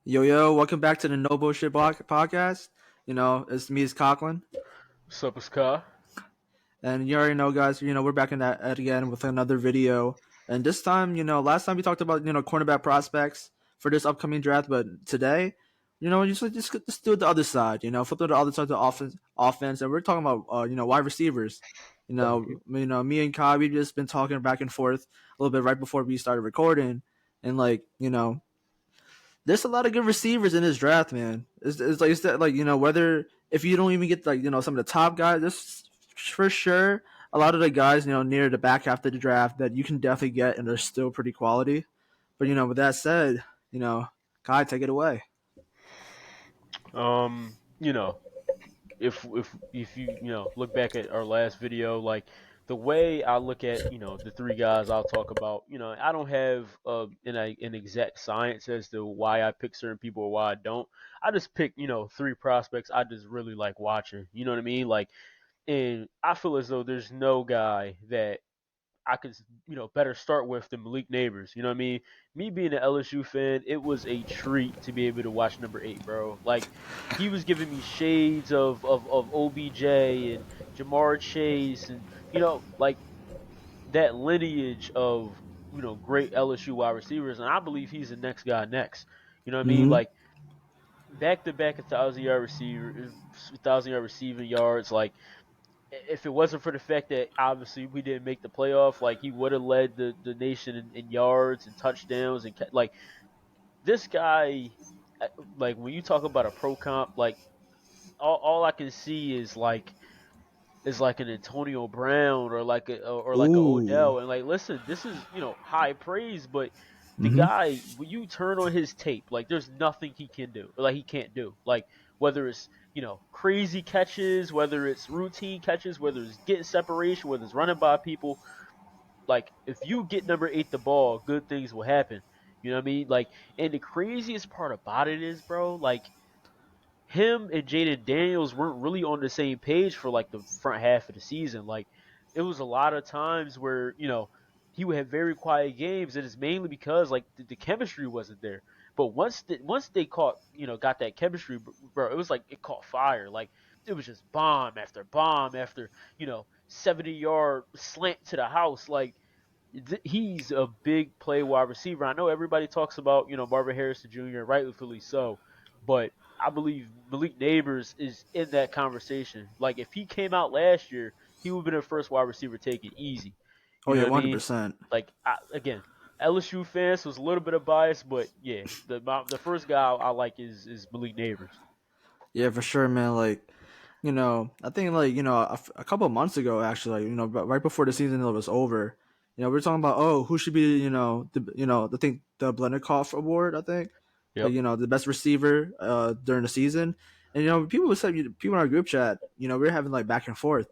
Yo, welcome back to the No Bullshit Podcast. It's me, it's Conklin. What's up, it's Ka? And you already know, guys, we're back in that again with another video. And this time, last time we talked about, cornerback prospects for this upcoming draft. But today, just do it the other side, flip to the other side of the offense. And we're talking about, wide receivers. Me and Kai, we've just been talking back and forth a little bit right before we started recording. And, there's a lot of good receivers in this draft, man. It's that whether if you don't even get some of the top guys, this for sure a lot of the guys near the back half of the draft that you can definitely get and they're still pretty quality. But with that said, Kai, take it away. Um, you know, if you look back at our last video, like the way I look at the three guys I'll talk about, I don't have an exact science as to why I pick certain people or why I don't. I just pick three prospects I just really like watching. You know what I mean? Like, and I feel as though there's no guy that I could, better start with than Malik Neighbors. You know what I mean? Me being an LSU fan, it was a treat to be able to watch number 8, bro. Like, he was giving me shades of OBJ and Jamar Chase and, like that lineage of, great LSU wide receivers. And I believe he's the next guy next. You know what I mean? Mm-hmm. Like, back to back 1,000 yard receiver, 1,000 yard receiving yards. Like, if it wasn't for the fact that obviously we didn't make the playoff, like he would have led the nation in yards and touchdowns and like this guy, like when you talk about a pro comp, like all I can see is like an Antonio Brown or like a Ooh. Odell, and like listen, this is high praise, but the Mm-hmm. guy when you turn on his tape, like there's nothing he can do, like he can't do, like whether it's crazy catches, whether it's routine catches, whether it's getting separation, whether it's running by people, like if you get number 8 the ball, good things will happen. You know what I mean? Like, and the craziest part about it is, bro, like him and Jaden Daniels weren't really on the same page for like the front half of the season. Like it was a lot of times where he would have very quiet games, and it's mainly because like the chemistry wasn't there. But once they got that chemistry, bro, it was like it caught fire. Like it was just bomb after 70-yard slant to the house. Like he's a big play wide receiver. I know everybody talks about Marvin Harrison Jr. rightfully so, but I believe Malik Neighbors is in that conversation. Like if he came out last year, he would have been the first wide receiver taken easy. Oh You know yeah, what I one hundred mean? percent. Like again, LSU fans was a little bit of bias, but yeah, the first guy I like is Malik Neighbors. Yeah, for sure, man. I think a couple of months ago, actually, right before the season was over, we were talking about who should be the Blenderkoff Award, I think, Yep. the best receiver during the season, and people would say people in our group chat, we are having like back and forth,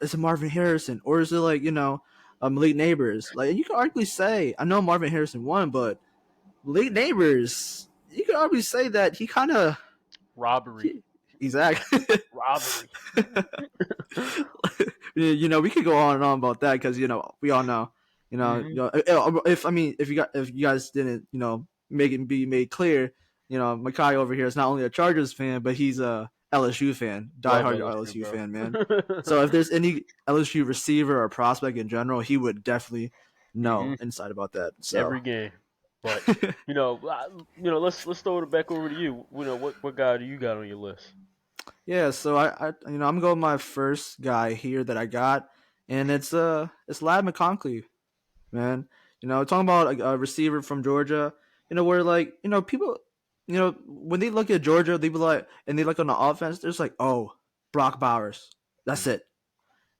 is it Marvin Harrison or is it Malik Neighbors? Like you could arguably say I know Marvin Harrison won, but Malik Neighbors, you could arguably say that he kind of Robbery. exactly. Robbery. We could go on and on about that because we all know, Hmm. if you guys didn't make it be made clear, Makai over here is not only a Chargers fan but he's a LSU fan, Love diehard LSU, LSU bro. fan, man. So if there's any LSU receiver or prospect in general, he would definitely know Hmm. inside about that. So Every game. But let's throw it back over to you. What guy do you got on your list? yeah, so I'm going with my first guy here that I got, and it's Lad McConkey, man. Talking about a receiver from Georgia, where people, when they look at Georgia, they be like, and they look on the offense, there's like, oh, Brock Bowers, that's it,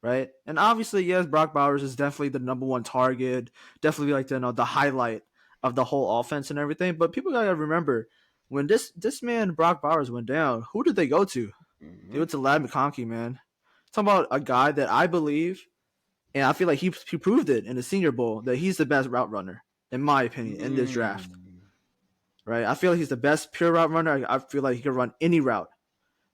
right? And obviously, yes, Brock Bowers is definitely the number one target, definitely like the highlight of the whole offense and everything. But people gotta remember when this man Brock Bowers went down, who did they go to? They Hmm. went to Lad McConkey, man. Talking about a guy that I believe and I feel like he proved it in the Senior Bowl that he's the best route runner, in my opinion, in this draft. Mm. Right? I feel like he's the best pure route runner. I feel like he can run any route,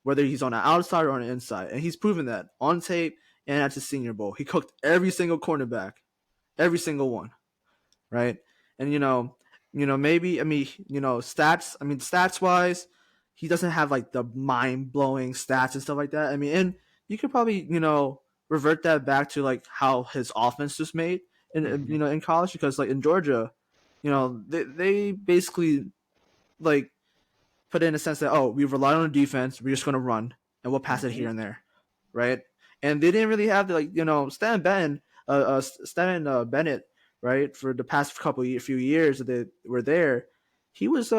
whether he's on the outside or on the inside. And he's proven that on tape and at the Senior Bowl. He cooked every single cornerback, every single one. Right? And maybe, I mean, stats. I mean, stats wise, he doesn't have like the mind blowing stats and stuff like that. I mean, and you could probably revert that back to like how his offense was made in Hmm. in college, because like in Georgia, they basically like put it in a sense that, oh, we rely on the defense, we're just going to run and we'll pass it here Hmm. and there, right? And they didn't really have the, like, Stan Bennett, right, for the past few years that they were there. He was he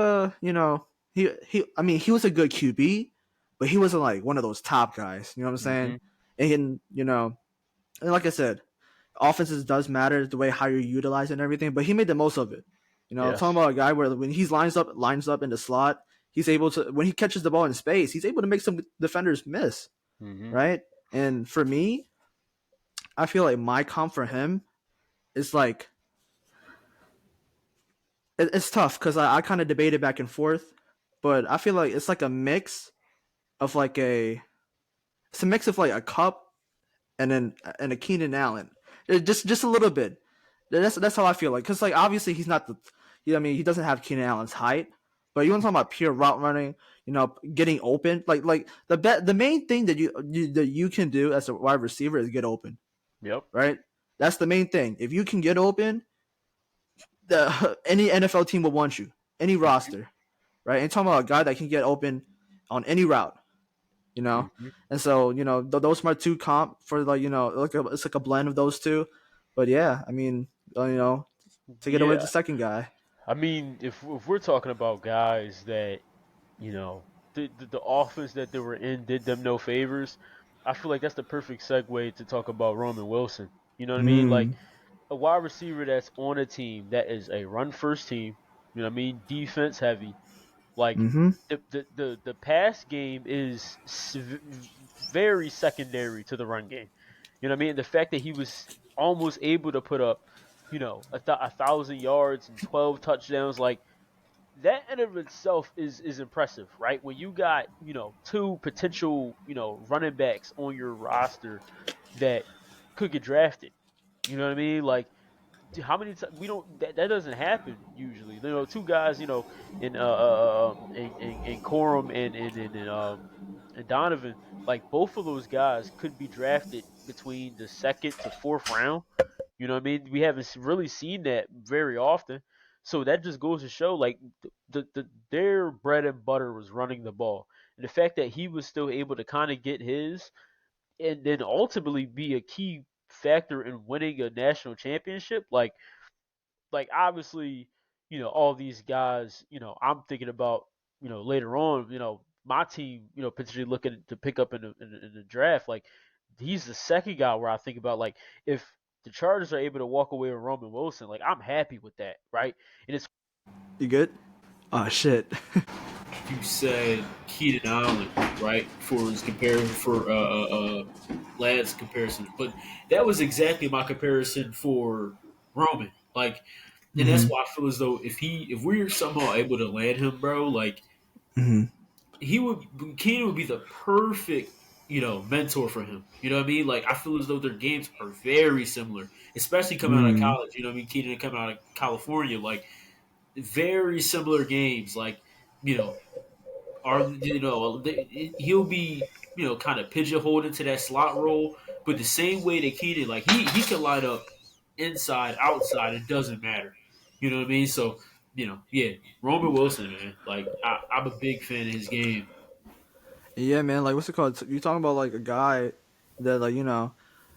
I mean, he was a good QB, but he wasn't like one of those top guys. You know what I'm saying? Hmm. And and like I said, offenses does matter the way how you utilize it and everything, but he made the most of it. Talking Yes. about a guy where when he's lines up in the slot, he's able to, when he catches the ball in space, he's able to make some defenders miss, Hmm. right? And for me, I feel like my comp for him is like it's tough because I kind of debated back and forth, but I feel like it's like a mix of like it's a mix of like a Cup and a Keenan Allen. Just a little bit. That's how I feel like, because like obviously he's not the, I mean, he doesn't have Keenan Allen's height, but you want to talk about pure route running, getting open. Like the main thing that you can do as a wide receiver is get open, Yep. right? That's the main thing. If you can get open, any NFL team will want you, any roster, right? And talking about a guy that can get open on any route, you know. Hmm. And so those are my two comp for, like, it's like a blend of those two. But yeah, I mean, take it away with Yeah. the second guy. I mean, if we're talking about guys that you know the offense that they were in did them no favors, I feel like that's the perfect segue to talk about Roman Wilson. You know what I mean? Like Mm. a wide receiver that's on a team that is a run first team. You know what I mean? Defense heavy. Like Mm-hmm. the pass game is very secondary to the run game. You know what I mean? The fact that he was almost able to put up, a 1,000 yards and 12 touchdowns, like that in of itself is impressive, right? When you got two potential running backs on your roster that could get drafted. You know what I mean? Like how many times we don't that doesn't happen usually. Two guys, in Corum and Donovan, like both of those guys could be drafted between the second to fourth round. You know what I mean? We haven't really seen that very often. So that just goes to show, like their bread and butter was running the ball, and the fact that he was still able to kind of get his, and then ultimately be a key factor in winning a national championship. Like obviously, all these guys, I'm thinking about, later on, my team, potentially looking to pick up in the draft. Like he's the second guy where I think about, like, if the Chargers are able to walk away with Roman Wilson, like I'm happy with that, right? And it's You good? Oh shit. You said Keenan Allen, right, for his comparison for Lad's comparison, but that was exactly my comparison for Roman. Like, and that's Mm-hmm. why I feel as though if we're somehow able to land him, bro, like Mm-hmm. he would Keenan would be the perfect mentor for him. You know what I mean? Like I feel as though their games are very similar, especially coming out of Mm-hmm. college. You know what I mean? Keenan coming out of California, like very similar games. Like you know are he'll be kind of pigeonholed into that slot role, but the same way that Keenan, like he can line up inside, outside, it doesn't matter. You know what I mean? So yeah, Roman Wilson, man, like I'm a big fan of his game. Yeah, man. Like, what's it called? You talking about like a guy that, like, you're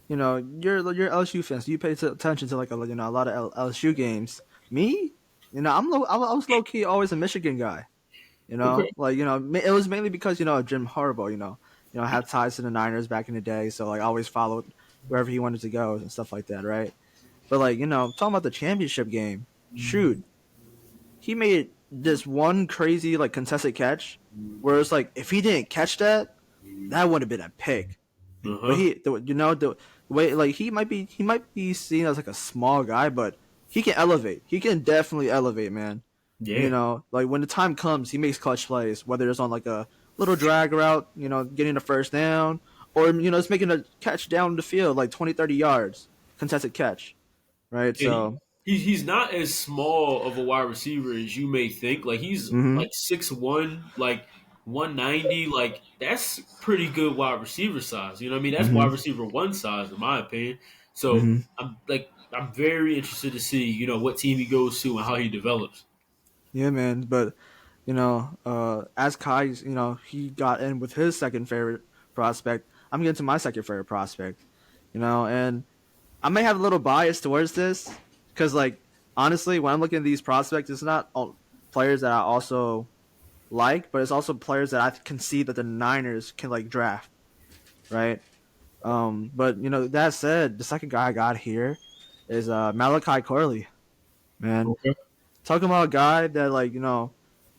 LSU fans. So you pay attention to like a lot of LSU games. Me, I was low key always a Michigan guy. Okay, Like, it was mainly because of Jim Harbaugh. I had ties to the Niners back in the day, so like I always followed wherever he wanted to go and stuff like that, right? But like, talking about the championship game, shoot, he made this one crazy like contested catch where it's like if he didn't catch that, that would have been a pick. uh But huh, the way, like, he might be seen as like a small guy, but he can elevate. He can definitely elevate, man. yeah, Like when the time comes, he makes clutch plays, whether it's on like a little drag route, getting the first down, or it's making a catch down the field like 20, 30 yards, contested catch, right? yeah. So. he's not as small of a wide receiver as you may think. Like he's Mm-hmm. like 6'1", like 190. Like that's pretty good wide receiver size. You know what I mean? That's wide Mm-hmm. receiver one size in my opinion. So Mm-hmm. I'm very interested to see what team he goes to and how he develops. Yeah, man. But as Kai, he got in with his second favorite prospect. I'm getting to my second favorite prospect. And I may have a little bias towards this because, like, honestly, when I'm looking at these prospects, it's not all players that I also like, but it's also players that I can see that the Niners can like draft, right? But that said, the second guy I got here is Malachi Corley, man. Okay. Talking about a guy that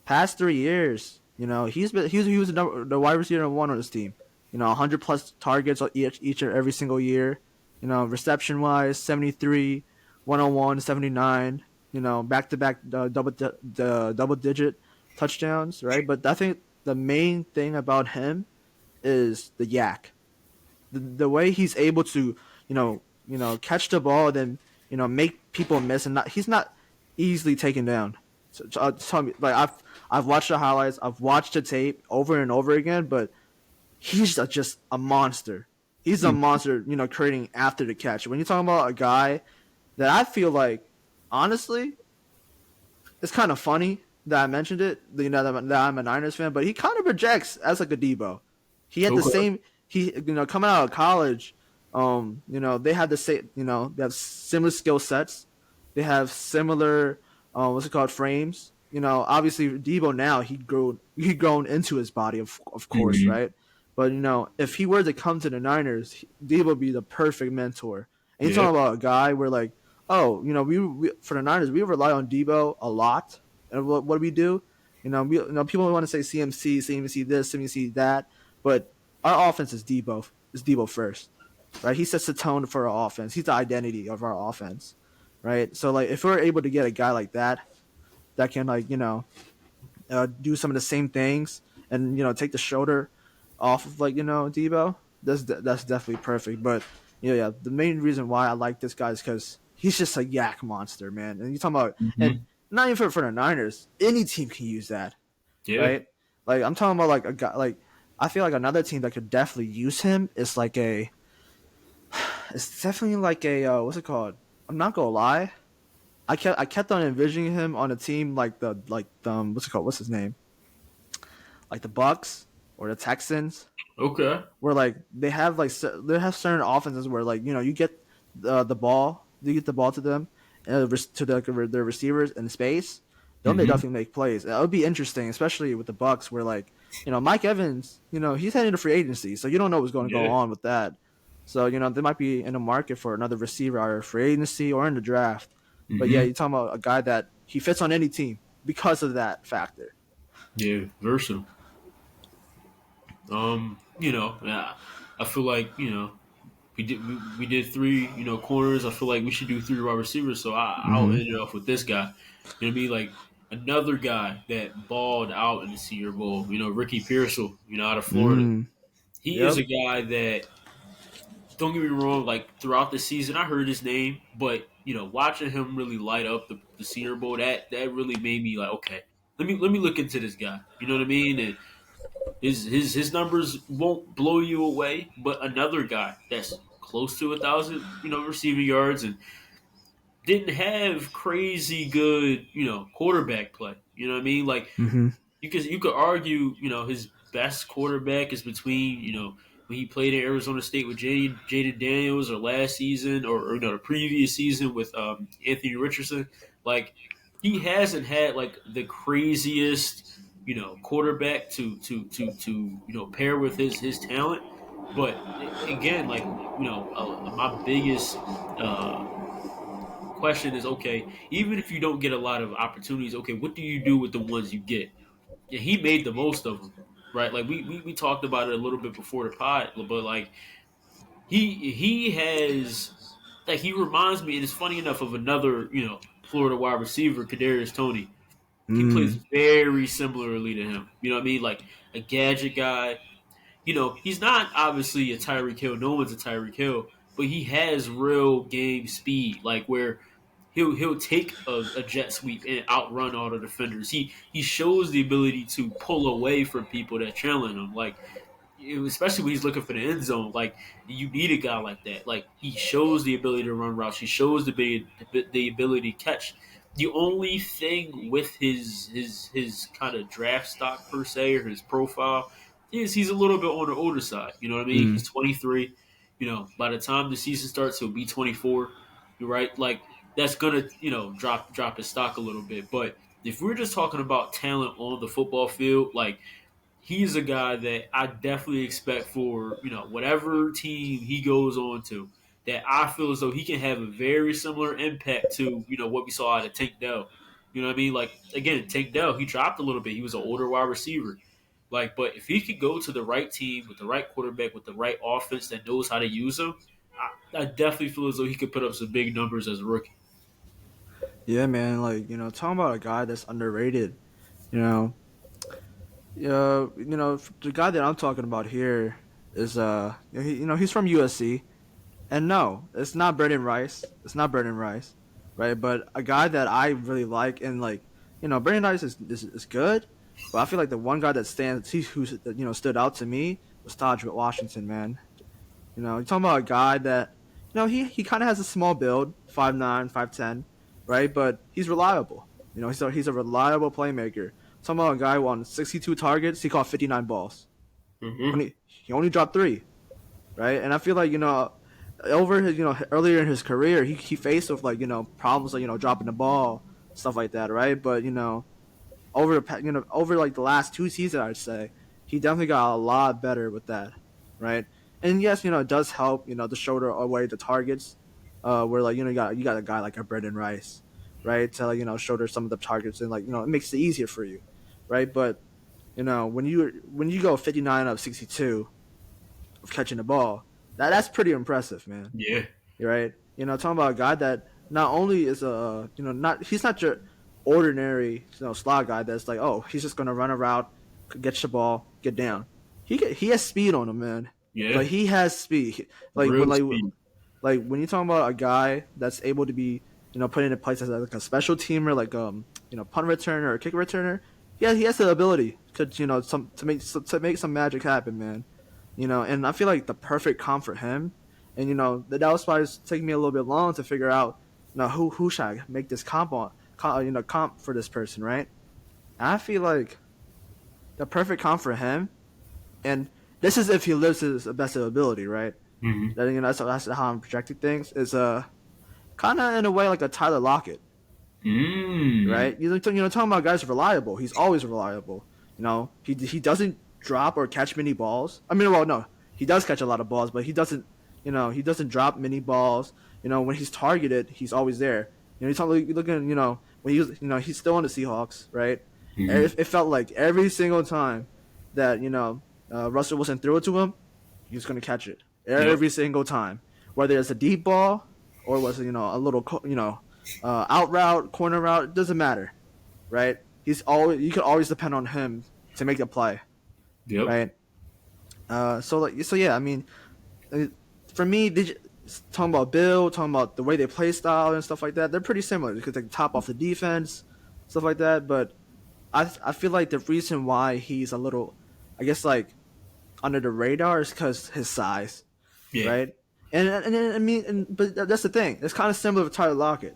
past 3 years, he was the wide receiver number one on his team. 100 plus targets each or every single year. Reception wise, 73, 101, 79. Back to back double digit touchdowns, right? But I think the main thing about him is the yak. The way he's able to catch the ball, then make people miss, and he's not easily taken down. So tell me, like I've watched the highlights, I've watched the tape over and over again, but he's just a monster. He's a monster, creating after the catch. When you're talking about a guy that I feel like, honestly, it's kind of funny that I mentioned it. That I'm a Niners fan, but he kind of projects as like a Debo. He had the Okay. same. He coming out of college. They have the same. They have similar skill sets. They have similar. What's it called? Frames. Obviously Debo now he grown into his body of course, Hmm. right? But if he were to come to the Niners, Debo would be the perfect mentor. And you're Yeah. talking about a guy where like, oh, we for the Niners we rely on Debo a lot, and what do we do? People want to say CMC, CMC this, CMC that, but our offense is Debo first, right? He sets the tone for our offense. He's the identity of our offense, right? So like, if we're able to get a guy like that can do some of the same things and take the shoulder off of Debo, that's definitely perfect. But yeah, the main reason why I like this guy is because he's just a yak monster, man. And you talking about, and Hmm. not even for the Niners, any team can use that, Yeah. right? Like I'm talking about like a guy like, I feel like another team that could definitely use him is like a it's definitely like a what's it called? I'm not gonna lie. I kept on envisioning him on a team like what's it called? What's his name? Like the Bucks or the Texans, Okay. where like they have certain offenses where like you get you get the ball to them and to their receivers in space. They'll Hmm. definitely make plays. It would be interesting, especially with the Bucks, where like Mike Evans, he's heading to free agency, so you don't know what's going to go Yeah. on with that. So they might be in the market for another receiver, either free agency or in the draft. But yeah, Hmm. you're talking about a guy that he fits on any team because of that factor. Yeah. Versatile. Yeah, I feel like we did three corners. I feel like we should do three wide receivers. So I'll Mm-hmm. end it off with this guy. You know what I mean? Like another guy that balled out in the Senior Bowl. Ricky Pearsall. Out of Florida. Mm. He is Yep. a guy that, don't get me wrong. Like throughout the season, I heard his name, but watching him really light up the Senior Bowl, that really made me like, okay, let me look into this guy. You know what I mean? And his numbers won't blow you away, but another guy that's close to 1,000, receiving yards and didn't have crazy good, quarterback play. You know what I mean? Like Mm-hmm. you could argue, his best quarterback is between, when he played at Arizona State with Jaden Daniels, or last season, or the previous season with Anthony Richardson. Like he hasn't had like the craziest, quarterback to pair with his talent. But again, like my biggest question is, okay, even if you don't get a lot of opportunities, okay, what do you do with the ones you get? Yeah, he made the most of them, right? Like we talked about it a little bit before the pod, but like he has, like, he reminds me, and it's funny enough, of another Florida wide receiver, Kadarius Toney. He plays Mm. very similarly to him. You know what I mean? Like a gadget guy. He's not obviously a Tyreek Hill. No one's a Tyreek Hill, but he has real game speed, like where he'll take a jet sweep and outrun all the defenders. He shows the ability to pull away from people that trailing him. Like especially when he's looking for the end zone, like you need a guy like that. Like he shows the ability to run routes. He shows the ability to catch. The only thing with his kind of draft stock per se or his profile is he's a little bit on the older side. You know what I mean? Mm. He's 23. You know, by the time the season starts, he'll be 24. You're right. Like that's gonna drop his stock a little bit. But if we're just talking about talent on the football field, like he's a guy that I definitely expect for whatever team he goes on to. That I feel as though he can have a very similar impact to what we saw out of Tank Dell. You know what I mean? Like again, Tank Dell, he dropped a little bit. He was an older wide receiver. Like, but if he could go to the right team with the right quarterback with the right offense that knows how to use him, I definitely feel as though he could put up some big numbers as a rookie. Yeah, man. Like talking about a guy that's underrated. You know, the guy that I'm talking about here is he's from USC, and no, it's not Brendan Rice. It's not Brendan Rice, right? But a guy that I really like, and like Brendan Rice is good, but I feel like the one guy that who stood out to me was Taj Washington, man. You're talking about a guy that he kind of has a small build, 5'9", 5'10", right? But he's reliable. He's a reliable playmaker. Talking about a guy who on 62 targets, he caught 59 balls. Mm-hmm. He only dropped 3, right? And I feel like over his earlier in his career, he faced with like problems like dropping the ball, stuff like that, right? But over like the last 2 seasons, I'd say he definitely got a lot better with that, right? And yes, it does help to shoulder away the targets, where like you got a guy like a Brendan Rice, right, to like shoulder some of the targets, and like it makes it easier for you, right? But when you go 59 out of 62 of catching the ball, that's pretty impressive, man. Yeah. You're right. Talking about a guy that not only is he's not your ordinary slot guy that's like, oh, he's just gonna run a route, get the ball, get down. He has speed on him, man. Yeah. Like he has speed. Like Real when speed. when you're talking about a guy that's able to be put into place as like a special teamer, like punt returner or kick returner. Yeah, he has the ability to to make some magic happen, man. And I feel like the perfect comp for him, and that was why it's taking me a little bit long to figure out who should I make this comp for this person, right? And I feel like the perfect comp for him, and this is if he lives to his best ability, right? Mm-hmm. That that's how I'm projecting things. Is kind of in a way like a Tyler Lockett, Mm. right? Talking about guys reliable. He's always reliable. He doesn't drop or catch many balls. I mean, well, no, he does catch a lot of balls, but he doesn't. He doesn't drop many balls. When he's targeted, he's always there. You're looking. When he was. He's still on the Seahawks, right? Mm-hmm. It felt like every single time that Russell Wilson threw it to him, he was gonna catch it Yep. every single time, whether it's a deep ball or was it a little out route, corner route. It doesn't matter, right? You can always depend on him to make a play, Yep. right? So yeah, I mean, for me, talking about Bill, talking about the way they play style and stuff like that, they're pretty similar because they top off the defense, stuff like that. But I feel like the reason why he's a little, I guess, like under the radar is because his size, Yeah. right? But that's the thing. It's kind of similar with Tyler Lockett,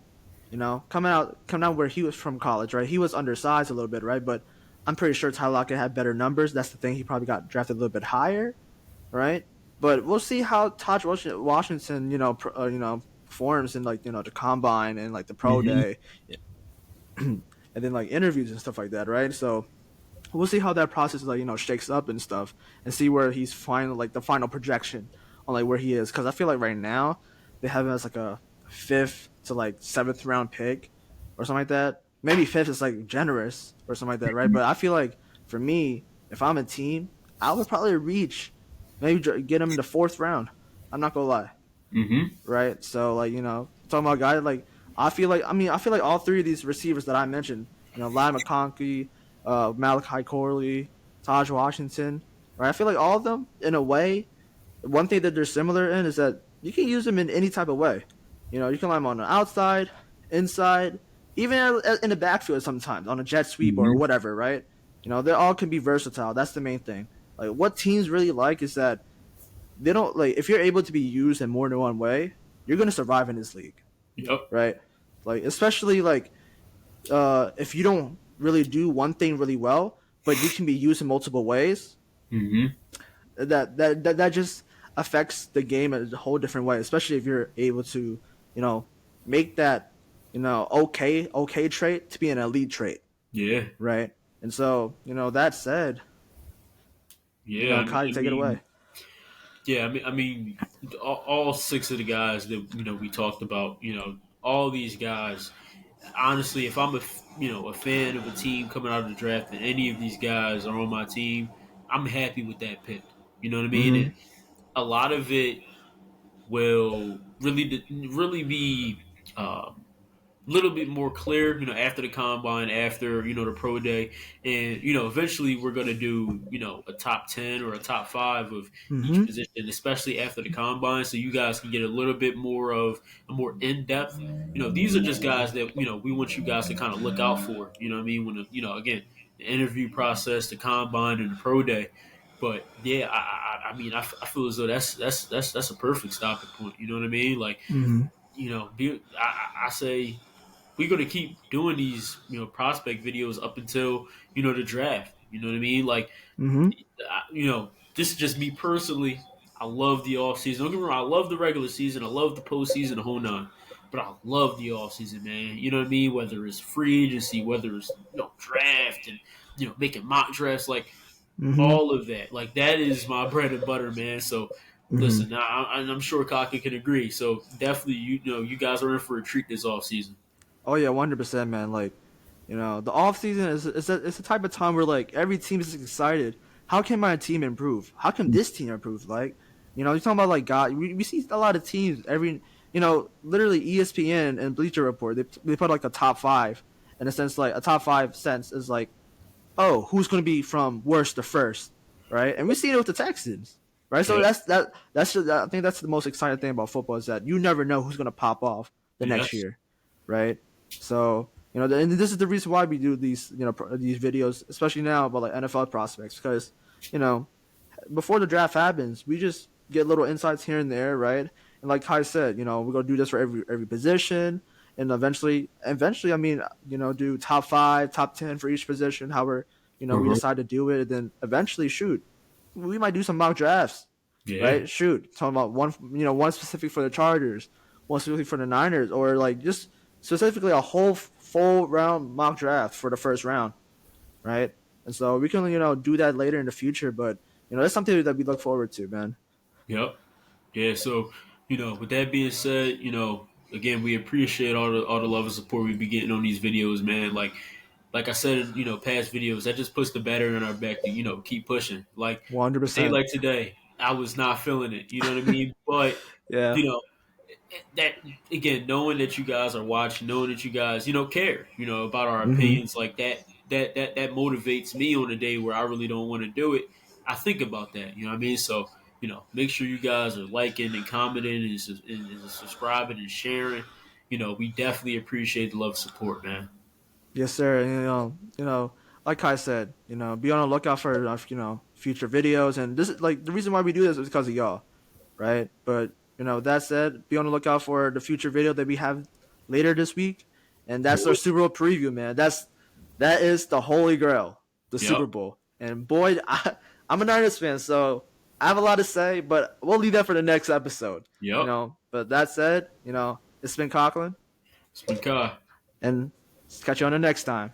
coming out where he was from college, right? He was undersized a little bit, right? But I'm pretty sure Tyler Lockett had better numbers. That's the thing. He probably got drafted a little bit higher, right? But we'll see how Taj Washington, performs in like the combine and like the pro Mm-hmm. day, and then like interviews and stuff like that, right? So we'll see how that process like shakes up and stuff, and see where he's final, like the final projection on like where he is. Because I feel like right now they have him as like a 5th to like 7th round pick or something like that. Maybe 5th is like generous or something like that, right? But I feel like for me, if I'm a team, I would probably reach maybe get him in the 4th round. I'm not gonna lie, Mm-hmm. right? So like talking about a guy like I feel like all 3 of these receivers that I mentioned, Lyle McConkey, Malachi Corley, Taj Washington, right? I feel like all of them, in a way, one thing that they're similar in is that you can use them in any type of way. You can line them on the outside, inside, even in the backfield sometimes on a jet sweep or Mm-hmm. whatever, right? They all can be versatile. That's the main thing. Like what teams really like is that they don't like if you're able to be used in more than one way, you're gonna survive in this league, Yep. right? Like especially like if you don't really do one thing really well, but you can be used in multiple ways, Mm-hmm. that just affects the game in a whole different way. Especially if you're able to, make that, okay trait to be an elite trait, Yeah. right? And so, that said, Yeah. Kai, I take it mean, away. yeah. All six of the guys that we talked about. All these guys. Honestly, if I'm a fan of a team coming out of the draft and any of these guys are on my team, I'm happy with that pick. You know what I mean? Mm-hmm. And a lot of it will really be a little bit more clear, after the combine, after the pro day, and eventually we're gonna do a top 10 or a top 5 of each Mm-hmm. position, especially after the combine, so you guys can get a little bit more of a more in depth. These are just guys that we want you guys to kind of look out for. You know what I mean? When again, the interview process, the combine, and the pro day. But yeah, I feel as though that's a perfect stopping point. You know what I mean? Like Mm-hmm. I say we're going to keep doing these prospect videos up until the draft. You know what I mean? Like Mm-hmm. this is just me personally. I love the off season. Don't get me wrong. I love the regular season. I love the postseason, the whole nine. But I love the off season, man. You know what I mean? Whether it's free agency, whether it's draft and making mock drafts, like Mm-hmm. all of that. Like that is my bread and butter, man. So Mm-hmm. listen, I'm sure Kaka can agree. So definitely, you guys are in for a treat this off season. Oh yeah, 100%, man. Like, the off season it's the type of time where like every team is excited. How can my team improve? How can this team improve? Like, you're talking about like God. We see a lot of teams every literally ESPN and Bleacher Report. They put like a top five in a sense, like a top five sense is like, oh, who's going to be from worst to first, right? And we see it with the Texans, right? So Yep. I think that's the most exciting thing about football is that you never know who's going to pop off the next Yes. year, right? So and this is the reason why we do these these videos, especially now about like NFL prospects, because you know before the draft happens, we just get little insights here and there, right? And like Kai said, we're gonna do this for every position, and eventually, I mean, do top 5, top 10 for each position. However, we Uh-huh. decide to do it, and then eventually, shoot, we might do some mock drafts, Yeah. right? Shoot, talking about one specific for the Chargers, one specific for the Niners, or like just specifically a whole full round mock draft for the first round, right? And so we can do that later in the future, but that's something that we look forward to, man. Yep. Yeah. So with that being said, again, we appreciate all the love and support we be getting on these videos, man. Like I said in past videos, that just puts the battery in our back to keep pushing. Like a day 100%. like today, I was not feeling it. You know what I mean? But Yeah. you know that again, knowing that you guys are watching, knowing that you guys care, about our Mhm. opinions, like that motivates me on a day where I really don't want to do it. I think about that. You know what I mean? So make sure you guys are liking and commenting and subscribing and sharing. We definitely appreciate the love and support, man. Yes, sir. And, like Kai said, be on the lookout for future videos, and this is like the reason why we do this is because of y'all, right? But that said, be on the lookout for the future video that we have later this week, and that's our Super Bowl preview, man. That is the holy grail, the Yep. Super Bowl. And boy, I'm a Niners fan, so I have a lot to say, but we'll leave that for the next episode. Yep. But that said, it's been Conklin, It's been Kai. and catch you on the next time.